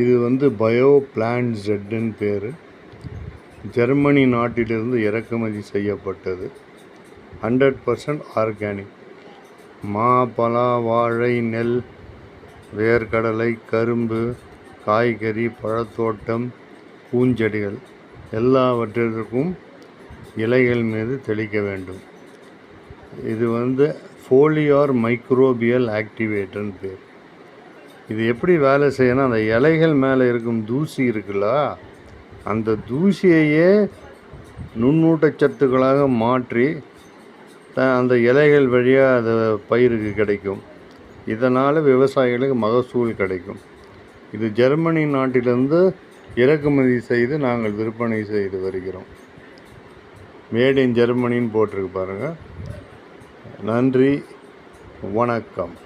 இது வந்து bio plant ஜெட்டுன்னு பேர். ஜெர்மனி நாட்டிலிருந்து இறக்குமதி செய்யப்பட்டது. 100% ஆர்கானிக். மா, பலா, வாழை, நெல், வேர்க்கடலை, கரும்பு, காய்கறி, பழத்தோட்டம், பூஞ்செடிகள் எல்லாவற்றிற்கும் இலைகள் மீது தெளிக்க வேண்டும். இது வந்து ஃபோலியார் மைக்ரோபியல் ஆக்டிவேட்டர்னு பேர். இது எப்படி வேலை செய்யணும், அந்த இலைகள் மேலே இருக்கும் தூசி இருக்குல்ல, அந்த தூசியையே நுண்ணூட்டச்சத்துக்களாக மாற்றி அந்த இலைகள் வழியாக அது பயிருக்கு கிடைக்கும். இதனால் விவசாயிகளுக்கு மகசூல் கிடைக்கும். இது ஜெர்மனி நாட்டிலிருந்து இறக்குமதி செய்து நாங்கள் விற்பனை செய்து வருகிறோம். மேட் இன் ஜெர்மனின்னு போட்டிருக்கு பாருங்கள். நன்றி, வணக்கம்.